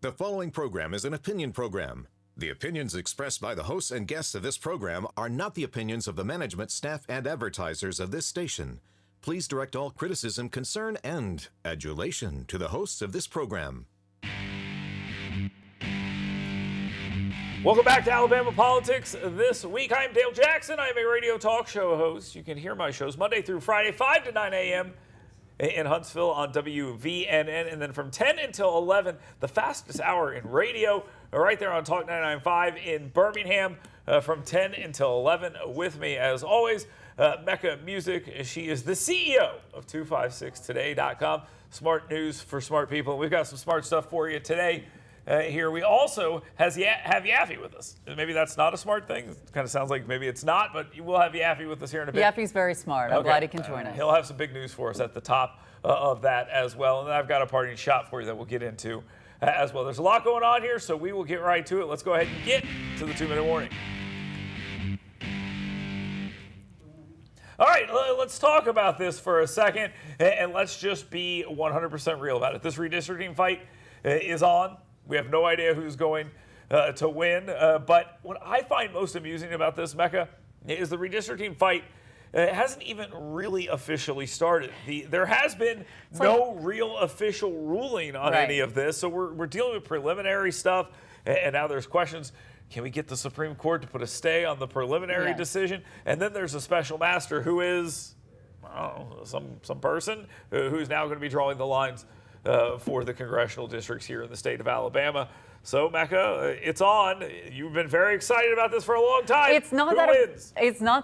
The following program is an opinion program. The opinions expressed by the hosts and guests of this program are not the opinions of the management, staff, and advertisers of this station. Please direct all criticism, concern, and adulation to the hosts of this program. Welcome back to Alabama Politics This Week. I'm Dale Jackson. I'm a radio talk show host. You can hear my shows Monday through Friday, 5 to 9 a.m. in Huntsville on WVNN, and then from 10 until 11, the fastest hour in radio, right there on Talk 99.5 in Birmingham, from 10 until 11. With me, as always, Mecca Music. She is the CEO of 256today.com. Smart news for smart people. We've got some smart stuff for you today. Here we also have Yaffe with us. Maybe that's not a smart thing. It kind of sounds like maybe it's not, but we'll have Yaffe with us here in a bit. Yaffe's very smart. I'm glad he can join us. He'll have some big news for us at the top of that as well. And then I've got a parting shot for you that we'll get into as well. There's a lot going on here, so we will get right to it. Let's go ahead and get to the 2-minute warning. All right, let's talk about this for a second, and let's just be 100% real about it. This redistricting fight is on. We have no idea who's going to win. But what I find most amusing about this, Mecca, is the redistricting fight hasn't even really officially started. There has been no real official ruling on any of this. So we're dealing with preliminary stuff. And now there's questions. Can we get the Supreme Court to put a stay on the preliminary decision? And then there's a special master who is some person who's now going to be drawing the lines for the congressional districts here in the state of Alabama. So, Mecca, it's on. You've been very excited about this for a long time. It's not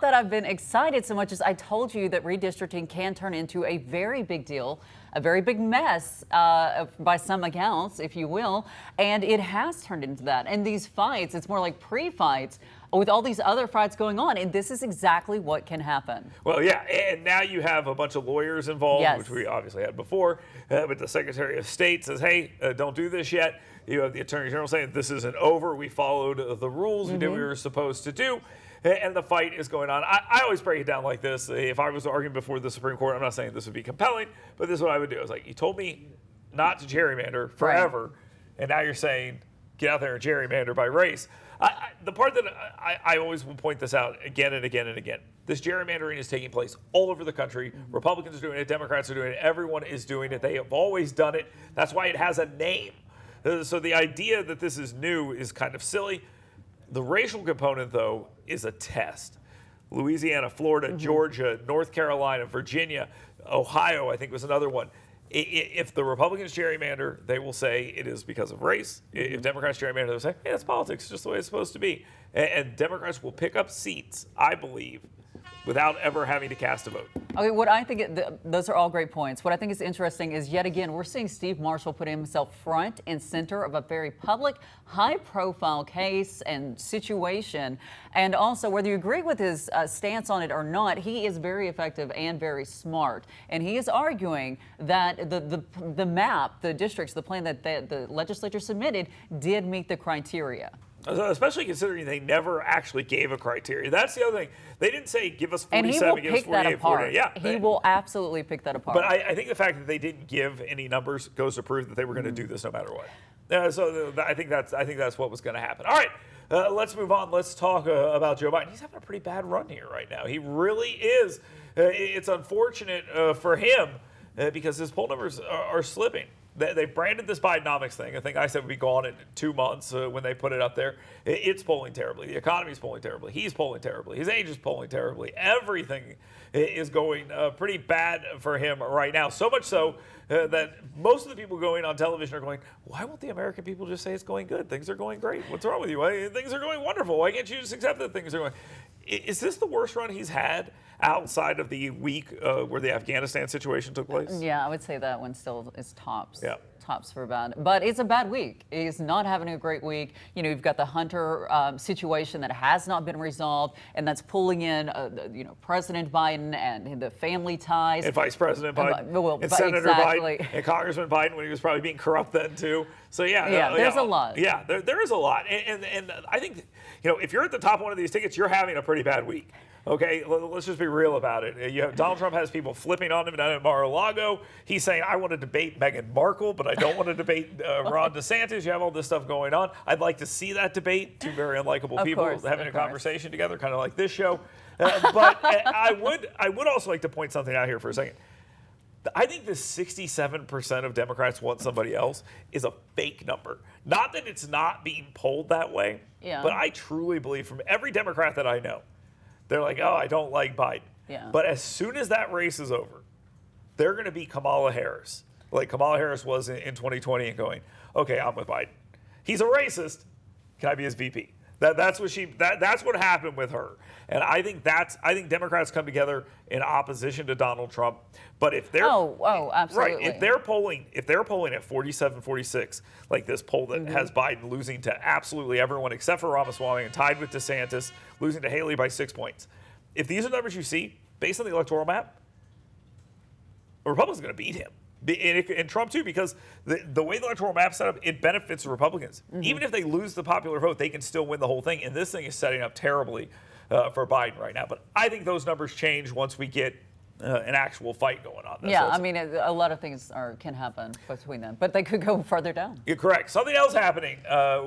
that I've been excited so much as I told you that redistricting can turn into a very big deal, a very big mess by some accounts, if you will. And it has turned into that. And these fights, it's more like pre-fights with all these other fights going on. And this is exactly what can happen. Well, yeah. And now you have a bunch of lawyers involved, which we obviously had before. But the Secretary of State says, hey, don't do this yet. You have the Attorney General saying this isn't over. We followed the rules. We did what we were supposed to do. And the fight is going on. I always break it down like this. If I was arguing before the Supreme Court, I'm not saying this would be compelling, but this is what I would do. I was like, you told me not to gerrymander forever, and now you're saying get out there and gerrymander by race. The part that I always will point this out again and again and again. This gerrymandering is taking place all over the country. Republicans are doing it. Democrats are doing it. Everyone is doing it. They have always done it. That's why it has a name. So the idea that this is new is kind of silly. The racial component, though, is a test. Louisiana, Florida, Georgia, North Carolina, Virginia, Ohio, I think was another one. If the Republicans gerrymander, they will say it is because of race. If Democrats gerrymander, they'll say, hey, that's politics, it's just the way it's supposed to be. And Democrats will pick up seats, I believe, without ever having to cast a vote. Okay, what I think, those are all great points. What I think is interesting is, yet again, we're seeing Steve Marshall put himself front and center of a very public, high-profile case and situation. And also, whether you agree with his stance on it or not, he is very effective and very smart. And he is arguing that the map, the districts, the plan that the legislature submitted did meet the criteria. Especially considering they never actually gave a criteria. That's the other thing. They didn't say give us 47, give us 48, 48. Yeah, he will absolutely pick that apart. But I think the fact that they didn't give any numbers goes to prove that they were going to do this no matter what. So I think that's what was going to happen. All right, let's move on. Let's talk about Joe Biden. He's having a pretty bad run here right now. He really is. It's unfortunate for him because his poll numbers are slipping. They branded this Bidenomics thing. I think I said would be gone in 2 months when they put it up there. It's polling terribly. The economy's polling terribly. He's polling terribly. His age is polling terribly. Everything is going pretty bad for him right now. So much so that most of the people going on television are going, why won't the American people just say it's going good? Things are going great. What's wrong with you? Things are going wonderful. Why can't you just accept that things are going? Is this the worst run he's had outside of the week where the Afghanistan situation took place? Yeah, I would say that one still is tops. Yeah. Tops for bad. But it's a bad week. He's not having a great week. You know, you've got the Hunter situation that has not been resolved, and that's pulling in, President Biden and the family ties. And Vice President Biden. And Senator Biden. And Congressman Biden when he was probably being corrupt then, too. So, there's a lot. Yeah, there is a lot. And I think, if you're at the top of one of these tickets, you're having a pretty bad week. Okay, let's just be real about it. Donald Trump has people flipping on him down at Mar-a-Lago. He's saying, I want to debate Meghan Markle, but I don't want to debate Ron DeSantis. You have all this stuff going on. I'd like to see that debate. Two very unlikable people having a conversation together, kind of like this show. But I would also like to point something out here for a second. I think the 67% of Democrats want somebody else is a fake number. Not that it's not being polled that way, but I truly believe from every Democrat that I know, they're like, oh, I don't like Biden. Yeah. But as soon as that race is over, they're going to be Kamala Harris, like Kamala Harris was in 2020, and going, okay, I'm with Biden. He's a racist. Can I be his VP? That's what happened with her. And I think Democrats come together in opposition to Donald Trump. But if they're absolutely. Right, if they're polling at 47-46, like this poll that has Biden losing to absolutely everyone except for Ramaswamy and tied with DeSantis, losing to Haley by 6 points. If these are numbers you see, based on the electoral map, a Republican's going to beat him. And Trump too, because the way the electoral map's set up, it benefits the Republicans. Even if they lose the popular vote, they can still win the whole thing. And this thing is setting up terribly for Biden right now. But I think those numbers change once we get an actual fight going on. I mean, a lot of things can happen between them, but they could go further down. You're correct. Something else happening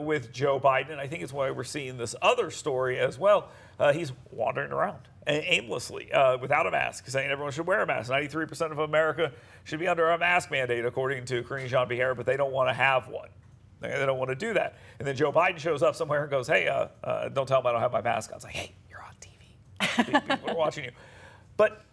with Joe Biden, and I think it's why we're seeing this other story as well. He's wandering around aimlessly without a mask, saying everyone should wear a mask. 93% of America should be under a mask mandate, according to Karine Jean-Pierre, but they don't want to have one. They don't want to do that. And then Joe Biden shows up somewhere and goes, hey, don't tell them I don't have my mask on. It's like, hey, you're on TV. People are watching you. But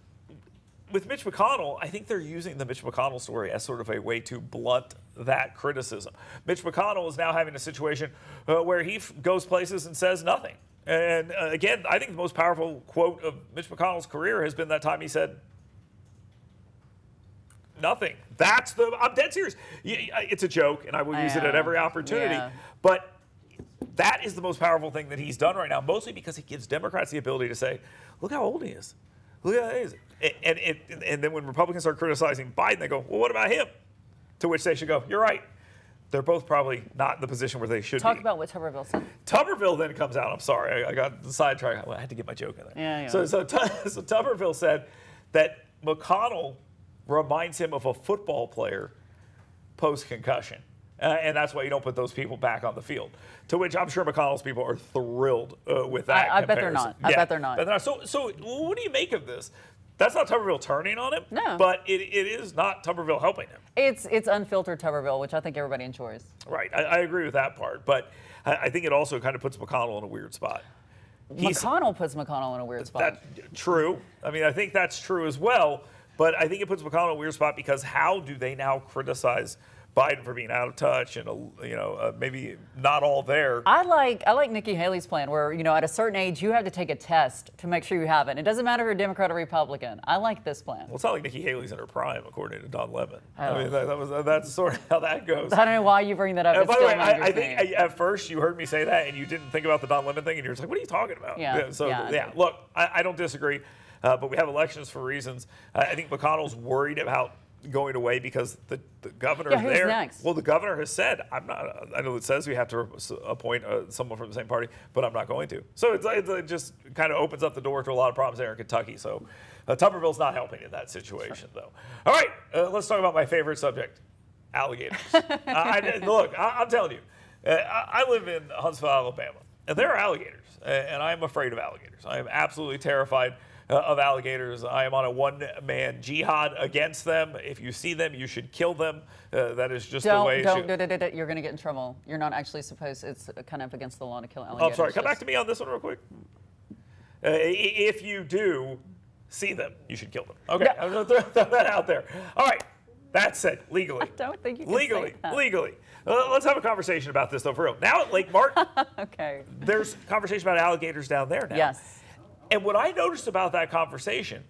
with Mitch McConnell, I think they're using the Mitch McConnell story as sort of a way to blunt that criticism. Mitch McConnell is now having a situation where he goes places and says nothing. And again, I think the most powerful quote of Mitch McConnell's career has been that time he said, nothing. I'm dead serious. It's a joke, and I will use it at every opportunity. Yeah. But that is the most powerful thing that he's done right now, mostly because it gives Democrats the ability to say, look how old he is. Look how old he is. And then when Republicans start criticizing Biden, they go, well, what about him? To which they should go, you're right. They're both probably not in the position where they should be. Talk about what Tuberville said. Tuberville then comes out. I'm sorry. I got sidetracked. I had to get my joke in there. Yeah. So Tuberville said that McConnell reminds him of a football player post-concussion. And that's why you don't put those people back on the field. To which I'm sure McConnell's people are thrilled with that I bet they're not. I bet they're not. So what do you make of this? That's not Tuberville turning on him, no. But it is not Tuberville helping him. It's unfiltered Tuberville, which I think everybody enjoys. Right, I agree with that part, but I think it also kind of puts McConnell in a weird spot. McConnell puts McConnell in a weird spot. That's true. I mean, I think that's true as well, but I think it puts McConnell in a weird spot because how do they now criticize Biden for being out of touch and maybe not all there? I like Nikki Haley's plan where, at a certain age you have to take a test to make sure you have it. It doesn't matter if you're a Democrat or Republican. I like this plan. Well, it's not like Nikki Haley's in her prime, according to Don Lemon. I mean, that's sort of how that goes. I don't know why you bring that up. By the way, I think at first you heard me say that and you didn't think about the Don Lemon thing and you're just like, what are you talking about? Yeah. Look, I don't disagree, but we have elections for reasons. I think McConnell's worried about going away because the governor is there. Next? Well, the governor has said, I'm not. I know it says we have to appoint someone from the same party, but I'm not going to. So it just kind of opens up the door to a lot of problems there in Kentucky. So Tuberville's not helping in that situation, though. All right, let's talk about my favorite subject, alligators. Look, I'm telling you, I live in Huntsville, Alabama, and there are alligators, and I am afraid of alligators. I am absolutely terrified of alligators. I am on a one-man jihad against them. If you see them, you should kill them. That is just the way. You're going to get in trouble. You're not actually supposed. It's kind of against the law to kill alligators. I'm sorry. Come back to me on this one real quick. If you do see them, you should kill them. Okay, I'm going to throw that out there. All right. That said, legally. I don't think you can legally. say that. Legally. Let's have a conversation about this, though, for real. Now at Lake Martin, okay. There's conversation about alligators down there now. Yes. And what I noticed about that conversation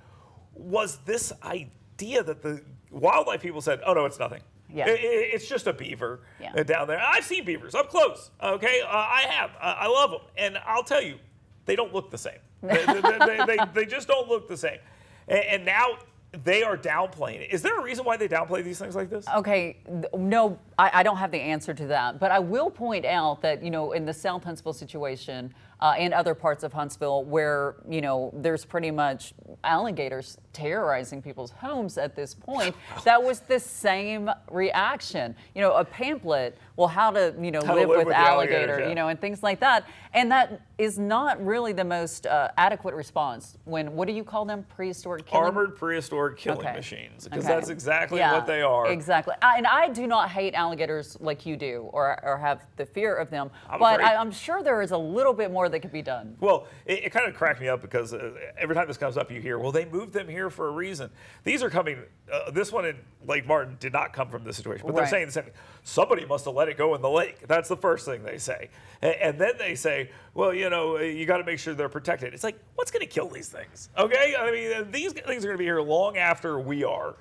was this idea that the wildlife people said, oh, no, it's nothing. Yeah. It's just a beaver down there. I've seen beavers up close, okay? I have. I love them. And I'll tell you, they don't look the same. They just don't look the same. And now they are downplaying it. Is there a reason why they downplay these things like this? Okay, no, I don't have the answer to that, but I will point out that, in the South Huntsville situation and other parts of Huntsville where, there's pretty much alligators terrorizing people's homes at this point, that was the same reaction. A pamphlet, well, how to, live with alligator, yeah. And things like that. And that is not really the most adequate response when, what do you call them? Prehistoric killing? Armored prehistoric killing machines, because that's exactly what they are. Exactly. And I do not hate alligators like you do or have the fear of them, but I'm sure there is a little bit more that could be done. Well, it kind of cracked me up because every time this comes up, you hear, well, they moved them here for a reason. These are coming, this one in Lake Martin did not come from this situation, but they're saying the same thing. Somebody must have let it go in the lake. That's the first thing they say. And then they say, well, you got to make sure they're protected. It's like, what's going to kill these things? Okay? I mean, these things are going to be here long after we are.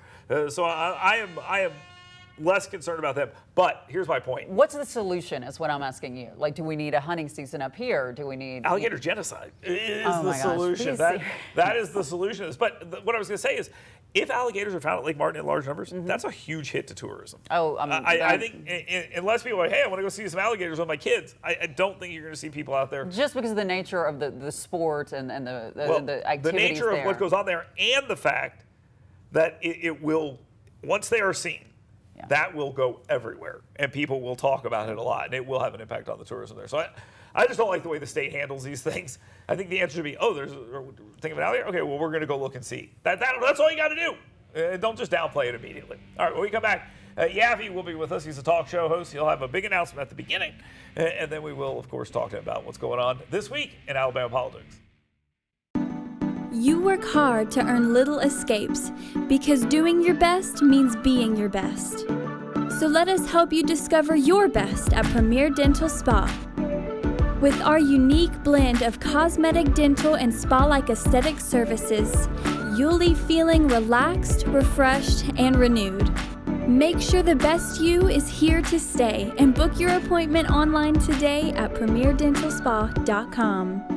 So I am less concerned about them. But here's my point. What's the solution is what I'm asking you. Like, do we need a hunting season up here? Do we need... Alligator genocide is the solution. That is the solution. But what I was going to say is, if alligators are found at Lake Martin in large numbers, that's a huge hit to tourism. Oh, I think unless people are like, hey, I want to go see some alligators with my kids, I don't think you're going to see people out there. Just because of the nature of the sport and the activities the nature of what goes on there, and the fact that it will, once they are seen, that will go everywhere, and people will talk about it a lot, and it will have an impact on the tourism there. So I just don't like the way the state handles these things. I think the answer should be, think of an alligator? Okay, well, we're going to go look and see. That's all you got to do. Don't just downplay it immediately. All right, when we come back, Yaffe will be with us. He's a talk show host. He'll have a big announcement at the beginning, and then we will, of course, talk to him about what's going on this week in Alabama politics. You work hard to earn little escapes because doing your best means being your best. So let us help you discover your best at Premier Dental Spa. With our unique blend of cosmetic, dental, and spa-like aesthetic services, you'll leave feeling relaxed, refreshed, and renewed. Make sure the best you is here to stay and book your appointment online today at premierdentalspa.com.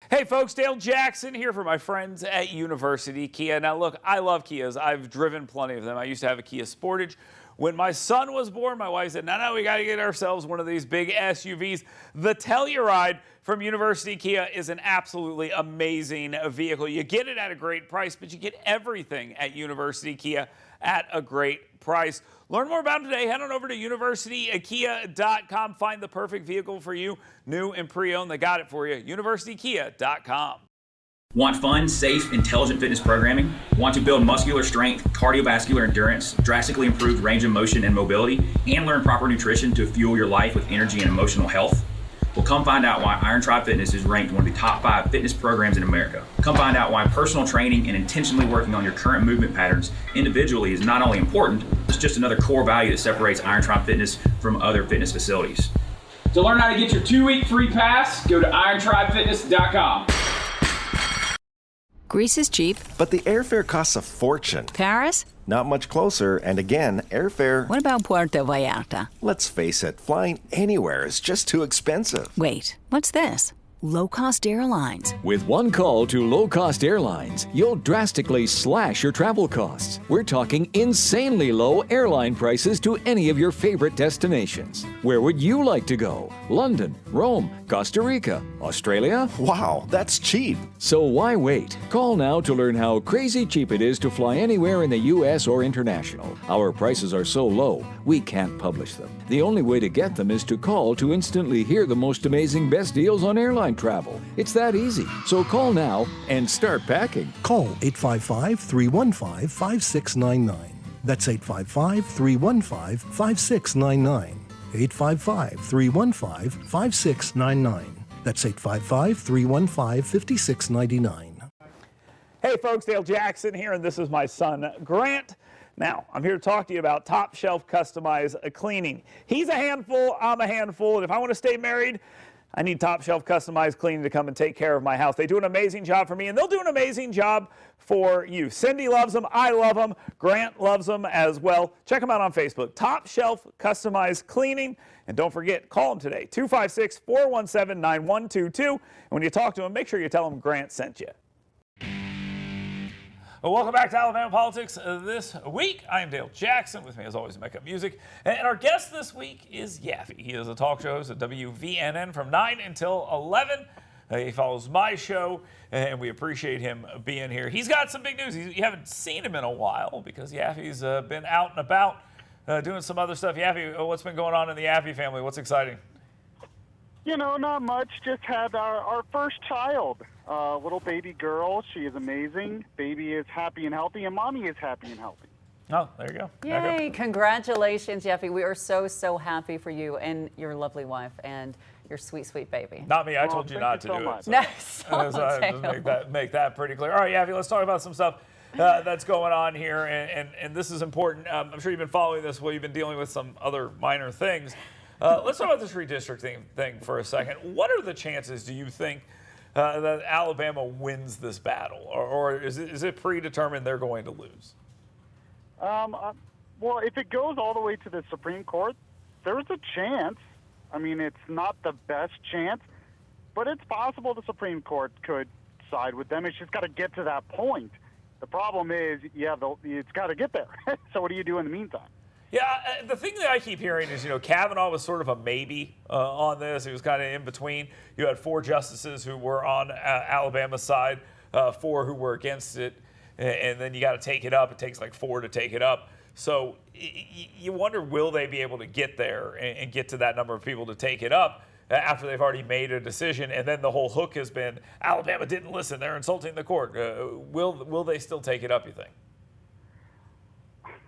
Hey folks, Dale Jackson here for my friends at University Kia. Now look, I love Kias. I've driven plenty of them. I used to have a Kia Sportage. When my son was born, my wife said, no, we got to get ourselves one of these big SUVs. The Telluride from University Kia is an absolutely amazing vehicle. You get it at a great price, but you get everything at University Kia at a great price. Learn more about them today. Head on over to universitykia.com. Find the perfect vehicle for you, new and pre-owned. They got it for you. universitykia.com. Want fun, safe, intelligent fitness programming? Want to build muscular strength, cardiovascular endurance, drastically improve range of motion and mobility, and learn proper nutrition to fuel your life with energy and emotional health? Well, come find out why Iron Tribe Fitness is ranked one of the top 5 fitness programs in America. Come find out why personal training and intentionally working on your current movement patterns individually is not only important, it's just another core value that separates Iron Tribe Fitness from other fitness facilities. To learn how to get your 2-week free pass, go to irontribefitness.com. Greece is cheap. But the airfare costs a fortune. Paris? Not much closer, and again, airfare... What about Puerto Vallarta? Let's face it, flying anywhere is just too expensive. Wait, what's this? Low-cost airlines. With one call to low-cost airlines, you'll drastically slash your travel costs. We're talking insanely low airline prices to any of your favorite destinations. Where would you like to go? London, Rome, Costa Rica, Australia? Wow, that's cheap. So why wait? Call now to learn how crazy cheap it is to fly anywhere in the U.S. or international. Our prices are so low, we can't publish them. The only way to get them is to call to instantly hear the most amazing best deals on airline travel. It's that easy. So call now and start packing. Call 855-315-5699. That's 855-315-5699. 855-315-5699. That's 855-315-5699. Hey folks, Dale Jackson here, and this is my son, Grant. Now, I'm here to talk to you about Top Shelf Customized Cleaning. He's a handful, I'm a handful, and if I want to stay married, I need Top Shelf Customized Cleaning to come and take care of my house. They do an amazing job for me, and they'll do an amazing job for you. Cindy loves them. I love them. Grant loves them as well. Check them out on Facebook. Top Shelf Customized Cleaning. And don't forget, call them today, 256-417-9122. And when you talk to them, make sure you tell them Grant sent you. Well, welcome back to Alabama Politics this week. I am Dale Jackson. With me, as always, Make Up Music. And our guest this week is Yaffe. He is a talk show host at WVNN from 9 until 11. He follows my show, and we appreciate him being here. He's got some big news. You haven't seen him in a while because Yaffe's been out and about doing some other stuff. Yaffe, what's been going on in the Yaffe family? What's exciting? You know, not much. Just had our first child, little baby girl. She is amazing. Baby is happy and healthy, and mommy is happy and healthy. Oh, there you go. Yay, congratulations, Yaffe. We are so, so happy for you and your lovely wife and your sweet, sweet baby. Not me. I told you not to do it. No, just make that pretty clear. All right, Yaffe, let's talk about some stuff that's going on here, and this is important. I'm sure you've been following this while you've been dealing with some other minor things. Let's talk about this redistricting thing for a second. What are the chances, do you think, that Alabama wins this battle? Or is it predetermined they're going to lose? Well, if it goes all the way to the Supreme Court, there's a chance. I mean, it's not the best chance, but it's possible the Supreme Court could side with them. It's just got to get to that point. The problem is, it's got to get there. So what do you do in the meantime? Yeah, the thing that I keep hearing is, Kavanaugh was sort of a maybe on this. He was kind of in between. You had 4 justices who were on Alabama's side, 4 who were against it, and then you got to take it up. It takes like 4 to take it up. So you wonder, will they be able to get there and get to that number of people to take it up after they've already made a decision? And then the whole hook has been, Alabama didn't listen. They're insulting the court. Will they still take it up, you think?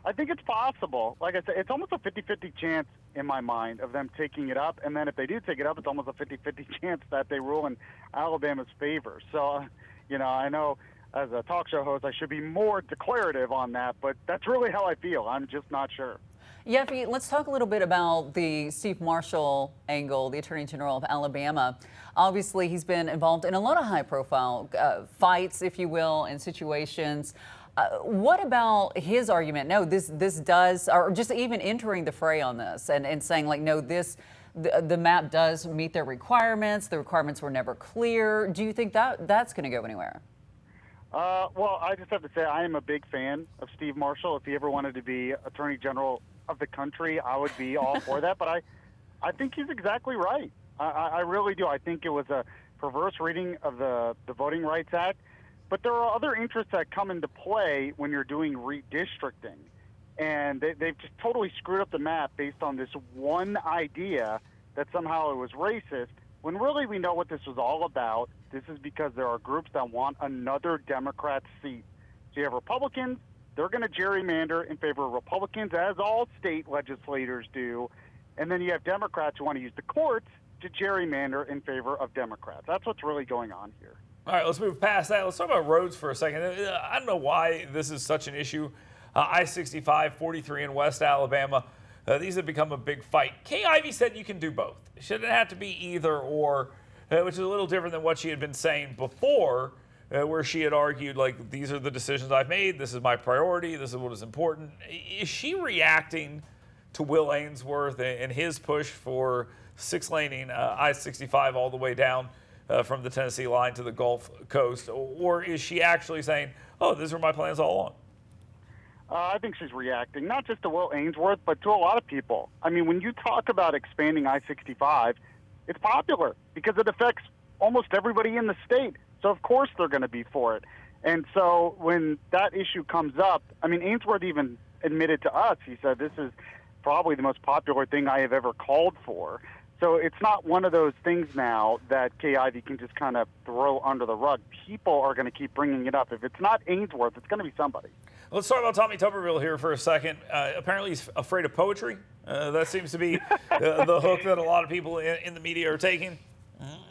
I think it's possible. Like I said, it's almost a 50-50 chance in my mind of them taking it up. And then if they do take it up, it's almost a 50-50 chance that they rule in Alabama's favor. So, I know as a talk show host, I should be more declarative on that, but that's really how I feel. I'm just not sure. Yaffe, let's talk a little bit about the Steve Marshall angle, the Attorney General of Alabama. Obviously, he's been involved in a lot of high-profile fights, if you will, and situations. What about his argument? No, this does, or just even entering the fray on this and saying like, no, the map does meet their requirements. The requirements were never clear. Do you think that's going to go anywhere? Well, I just have to say I am a big fan of Steve Marshall. If he ever wanted to be Attorney General of the country, I would be all for that. But I think he's exactly right. I really do. I think it was a perverse reading of the Voting Rights Act. But there are other interests that come into play when you're doing redistricting. And they've just totally screwed up the map based on this one idea that somehow it was racist, when really we know what this was all about. This is because there are groups that want another Democrat seat. So you have Republicans, they're going to gerrymander in favor of Republicans, as all state legislators do. And then you have Democrats who want to use the courts to gerrymander in favor of Democrats. That's what's really going on here. All right, let's move past that. Let's talk about roads for a second. I don't know why this is such an issue. I-65, 43 in West Alabama. These have become a big fight. Kay Ivey said you can do both. It shouldn't have to be either or, which is a little different than what she had been saying before, where she had argued, like, these are the decisions I've made. This is my priority. This is what is important. Is she reacting to Will Ainsworth and his push for 6-laning I-65 all the way down from the Tennessee line to the Gulf Coast? Or is she actually saying, oh, these were my plans all along? I think she's reacting, not just to Will Ainsworth, but to a lot of people. I mean, when you talk about expanding I-65, it's popular because it affects almost everybody in the state. So, of course, they're going to be for it. And so when that issue comes up, I mean, Ainsworth even admitted to us, he said, this is probably the most popular thing I have ever called for. So it's not one of those things now that Kay Ivey can just kind of throw under the rug. People are going to keep bringing it up. If it's not Ainsworth, it's going to be somebody. Let's talk about Tommy Tuberville here for a second. Apparently he's afraid of poetry. That seems to be the hook that a lot of people in the media are taking,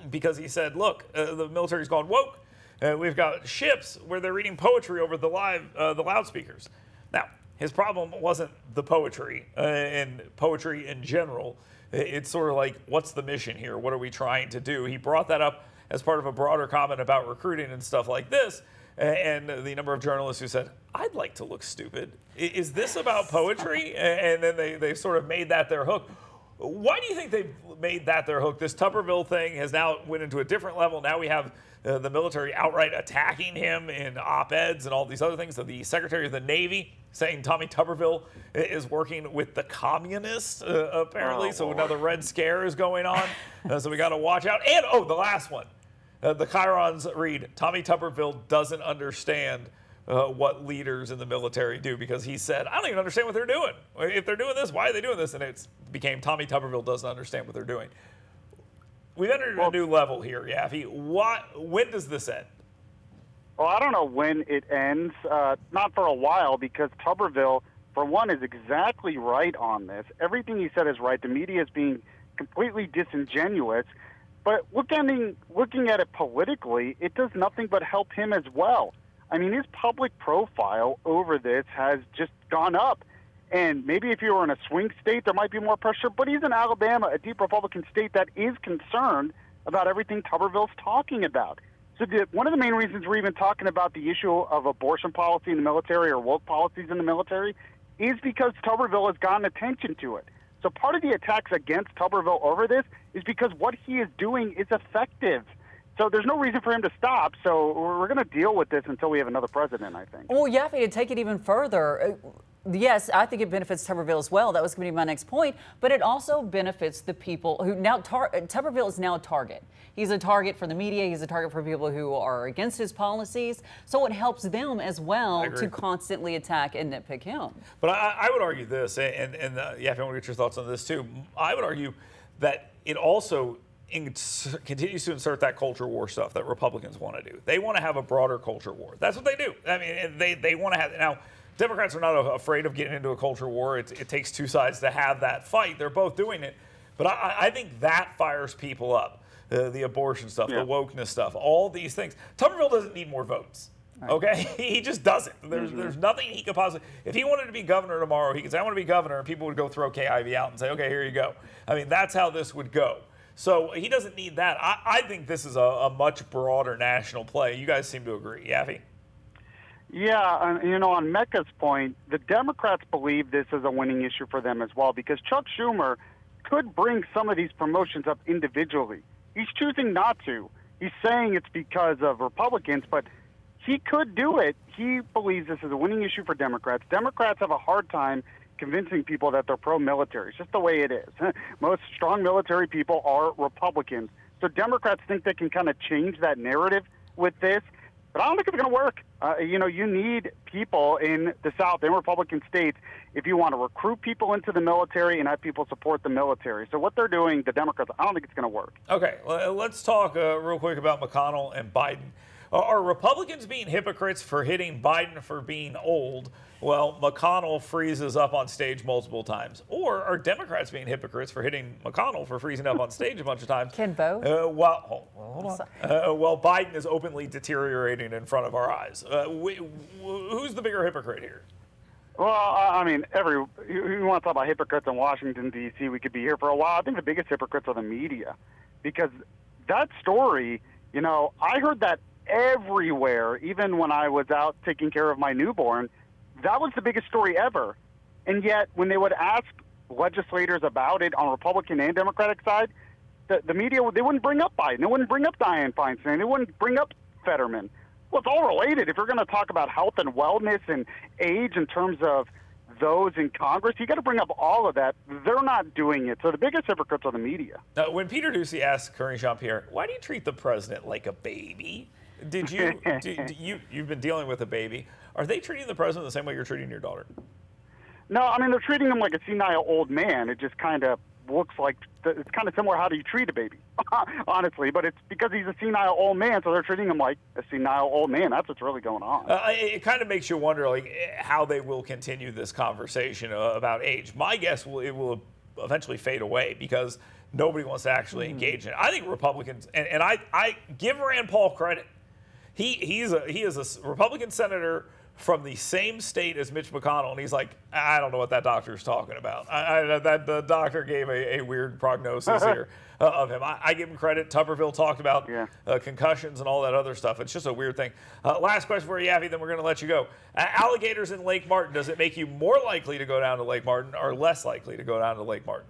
because he said, look, the military's gone woke. We've got ships where they're reading poetry over the loudspeakers. Now, his problem wasn't the poetry and poetry in general. It's sort of like, what's the mission here? What are we trying to do? He brought that up as part of a broader comment about recruiting and stuff like this. And the number of journalists who said, I'd like to look stupid. Is this about poetry? And then they sort of made that their hook. Why do you think they've made that their hook? This Tuberville thing has now went into a different level. Now we have the military outright attacking him in op-eds and all these other things. So the Secretary of the Navy saying Tommy Tuberville is working with the communists, apparently. So another Red Scare is going on. So we got to watch out. And, the last one. The Chirons read, Tommy Tuberville doesn't understand what leaders in the military do, because he said, I don't even understand what they're doing. If they're doing this, why are they doing this? And it became Tommy Tuberville doesn't understand what they're doing. We've entered a new level here, Yaffe. When does this end? Well, I don't know when it ends. Not for a while, because Tuberville, for one, is exactly right on this. Everything he said is right. The media is being completely disingenuous. But looking at it politically, it does nothing but help him as well. I mean, his public profile over this has just gone up. And maybe if you were in a swing state, there might be more pressure. But he's in Alabama, a deep Republican state that is concerned about everything Tuberville's talking about. So one of the main reasons we're even talking about the issue of abortion policy in the military or woke policies in the military is because Tuberville has gotten attention to it. So part of the attacks against Tuberville over this is because what he is doing is effective. So there's no reason for him to stop. So we're going to deal with this until we have another president, I think. Well, Yaffe, to take it even further, yes, I think it benefits Tuberville as well. That was going to be my next point. But it also benefits the people who now Tuberville is now a target. He's a target for the media. He's a target for people who are against his policies. So it helps them as well to constantly attack and nitpick him. But I would argue this, and Yaffe, I want to get your thoughts on this too. I would argue that it also continues to insert that culture war stuff that Republicans want to do. They want to have a broader culture war. That's what they do. I mean, they want to have now. Democrats are not afraid of getting into a culture war. It takes two sides to have that fight. They're both doing it, but I think that fires people up. The abortion stuff, the wokeness stuff, all these things. Tuberville doesn't need more votes. Right. Okay, he just doesn't. There's nothing he could possibly. If he wanted to be governor tomorrow, he could say, "I want to be governor," and people would go throw KIV out and say, "Okay, here you go." I mean, that's how this would go. So he doesn't need that. I think this is a much broader national play. You guys seem to agree, Yaffe? Yeah, on Mecca's point, the Democrats believe this is a winning issue for them as well, because Chuck Schumer could bring some of these promotions up individually. He's choosing not to. He's saying it's because of Republicans, but he could do it. He believes this is a winning issue for Democrats. Democrats have a hard time convincing people that they're pro-military. It's just the way it is. Most strong military people are Republicans. So Democrats think they can kind of change that narrative with this, but I don't think it's going to work. You need people in the South, in Republican states, if you want to recruit people into the military and have people support the military. So what they're doing, the Democrats, I don't think it's going to work. Okay, well, let's talk real quick about McConnell and Biden. Are Republicans being hypocrites for hitting Biden for being old? Well, McConnell freezes up on stage multiple times. Or are Democrats being hypocrites for hitting McConnell for freezing up on stage a bunch of times? Can both? Hold on. Well, Biden is openly deteriorating in front of our eyes. Who's the bigger hypocrite here? Well, I mean, you want to talk about hypocrites in Washington, D.C., we could be here for a while. I think the biggest hypocrites are the media, because that story, I heard that everywhere, even when I was out taking care of my newborn. That was the biggest story ever. And yet, when they would ask legislators about it on Republican and Democratic side, the media, they wouldn't bring up Biden. They wouldn't bring up Dianne Feinstein. They wouldn't bring up Fetterman. Well, it's all related. If you're going to talk about health and wellness and age in terms of those in Congress, you got to bring up all of that. They're not doing it. So the biggest hypocrites are the media. Now, when Peter Doocy asked Karine Jean-Pierre, why do you treat the president like a baby? Did you, you've been dealing with a baby. Are they treating the president the same way you're treating your daughter? No, I mean, they're treating him like a senile old man. It just kind of looks like, it's kind of similar how do you treat a baby, honestly. But it's because he's a senile old man, so they're treating him like a senile old man. That's what's really going on. It kind of makes you wonder, how they will continue this conversation about age. My guess it will eventually fade away because nobody wants to actually engage in it. I think Republicans, and I give Rand Paul credit. He is a Republican senator from the same state as Mitch McConnell, and he's like, I don't know what that doctor's talking about. The doctor gave a weird prognosis here of him. I give him credit. Tuberville talked about concussions and all that other stuff. It's just a weird thing. Last question for you, Yaffe, then we're going to let you go. Alligators in Lake Martin, does it make you more likely to go down to Lake Martin or less likely to go down to Lake Martin?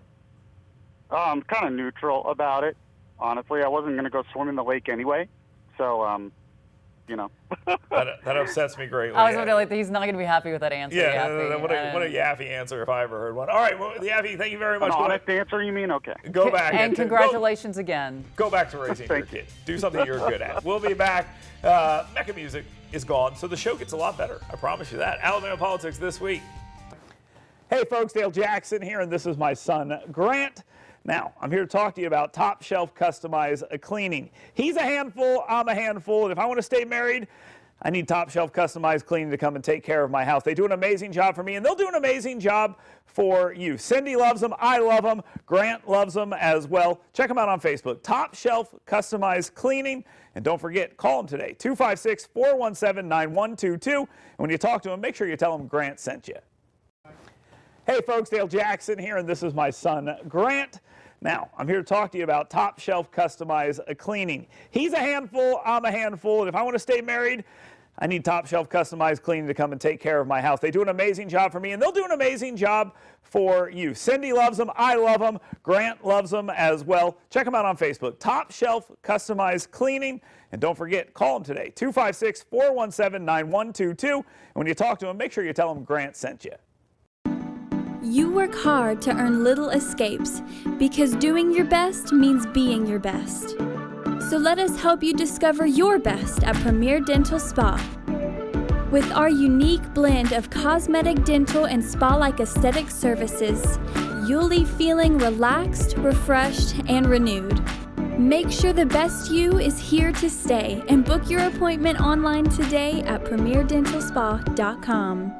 I'm kind of neutral about it. Honestly, I wasn't going to go swim in the lake anyway, so that upsets me greatly. I was wondering, he's not going to be happy with that answer. Yeah, Yaffee. what a Yaffee answer if I ever heard one. All right, well, Yaffee, thank you very much. An honest answer, you mean? Okay. Go back. And congratulations again. Go back to raising your kid. Do something you're good at. We'll be back. Mecca Music is gone, so the show gets a lot better. I promise you that. Alabama Politics this week. Hey, folks, Dale Jackson here, and this is my son, Grant. Now, I'm here to talk to you about Top Shelf Customized Cleaning. He's a handful, I'm a handful, and if I want to stay married, I need Top Shelf Customized Cleaning to come and take care of my house. They do an amazing job for me, and they'll do an amazing job for you. Cindy loves them. I love them. Grant loves them as well. Check them out on Facebook. Top Shelf Customized Cleaning. And don't forget, call them today, 256-417-9122. And when you talk to them, make sure you tell them Grant sent you. Hey, folks, Dale Jackson here, and this is my son, Grant. Now, I'm here to talk to you about Top Shelf Customized Cleaning. He's a handful, I'm a handful, and if I want to stay married, I need Top Shelf Customized Cleaning to come and take care of my house. They do an amazing job for me, and they'll do an amazing job for you. Cindy loves them. I love them. Grant loves them as well. Check them out on Facebook. Top Shelf Customized Cleaning. And don't forget, call them today, 256-417-9122. And when you talk to them, make sure you tell them Grant sent you. You work hard to earn little escapes because doing your best means being your best. So let us help you discover your best at Premier Dental Spa. With our unique blend of cosmetic, dental, and spa-like aesthetic services, you'll leave feeling relaxed, refreshed, and renewed. Make sure the best you is here to stay and book your appointment online today at premierdentalspa.com.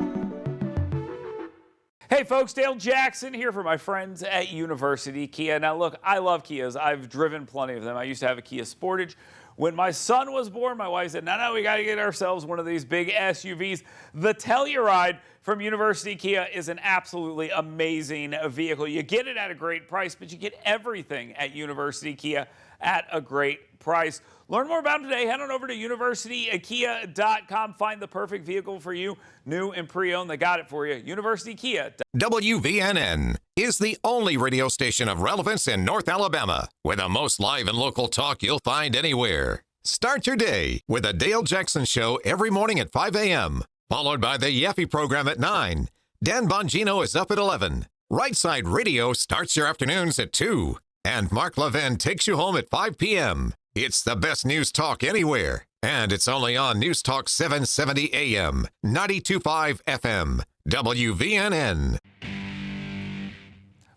Hey folks, Dale Jackson here for my friends at University Kia. Now look, I love Kias. I've driven plenty of them. I used to have a Kia Sportage. When my son was born, my wife said, no, we got to get ourselves one of these big SUVs. The Telluride from University Kia is an absolutely amazing vehicle. You get it at a great price, but you get everything at University Kia at a great price. Learn more about them today. Head on over to universitykia.com. Find the perfect vehicle for you, new and pre-owned. They got it for you. University Kia. WVNN is the only radio station of relevance in North Alabama, with the most live and local talk you'll find anywhere. Start your day with the Dale Jackson Show every morning at 5 a.m., followed by the Yaffee program at 9. Dan Bongino is up at 11. Right Side Radio starts your afternoons at 2. And Mark Levin takes you home at 5 p.m. It's the best news talk anywhere. And it's only on News Talk 770 AM, 92.5 FM, WVNN.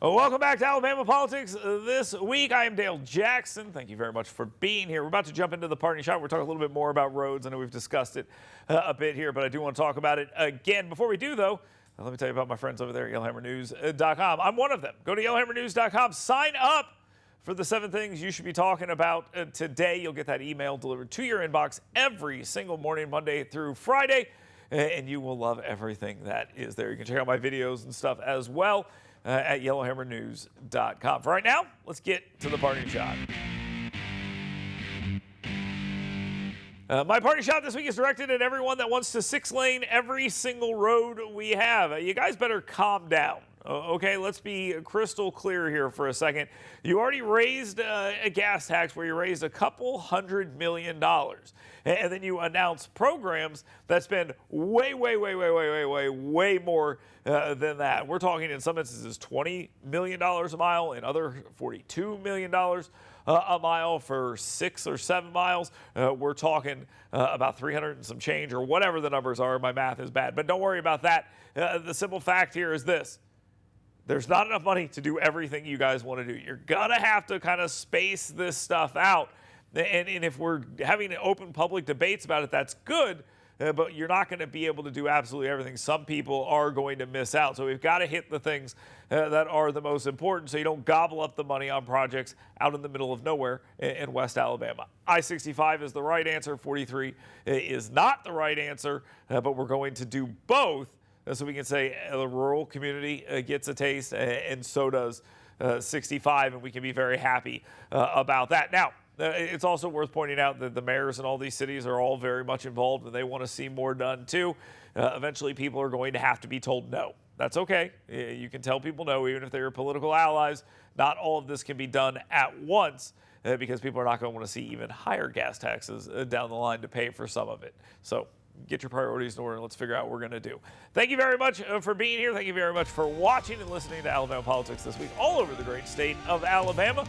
Welcome back to Alabama Politics this week. I am Dale Jackson. Thank you very much for being here. We're about to jump into the parting shot. We're talking a little bit more about roads. I know we've discussed it a bit here, but I do want to talk about it again. Before we do, though, let me tell you about my friends over there at yellowhammernews.com. I'm one of them. Go to yellowhammernews.com. Sign up for the 7 things you should be talking about today. You'll get that email delivered to your inbox every single morning, Monday through Friday, and you will love everything that is there. You can check out my videos and stuff as well at yellowhammernews.com. For right now, let's get to the parting shot. My party shot this week is directed at everyone that wants to 6-lane every single road we have. You guys better calm down. Okay, let's be crystal clear here for a second. You already raised a gas tax where you raised $200 million. And then you announce programs that spend way more than that. We're talking in some instances $20 million a mile, in other $42 million a mile for 6 or 7 miles. We're talking about 300 and some change, or whatever the numbers are. My math is bad, but don't worry about that. The simple fact here is this. There's not enough money to do everything you guys want to do. You're going to have to kind of space this stuff out. And if we're having open public debates about it, that's good. But you're not going to be able to do absolutely everything. Some people are going to miss out. So we've got to hit the things that are the most important so you don't gobble up the money on projects out in the middle of nowhere in West Alabama. I-65 is the right answer. 43 is not the right answer. But we're going to do both so we can say the rural community gets a taste, and so does 65, and we can be very happy about that. Now, it's also worth pointing out that the mayors in all these cities are all very much involved, and they want to see more done too. Eventually, people are going to have to be told no. That's okay. You can tell people no, even if they're your political allies. Not all of this can be done at once because people are not going to want to see even higher gas taxes down the line to pay for some of it. So get your priorities in order and let's figure out what we're going to do. Thank you very much for being here. Thank you very much for watching and listening to Alabama Politics this week all over the great state of Alabama.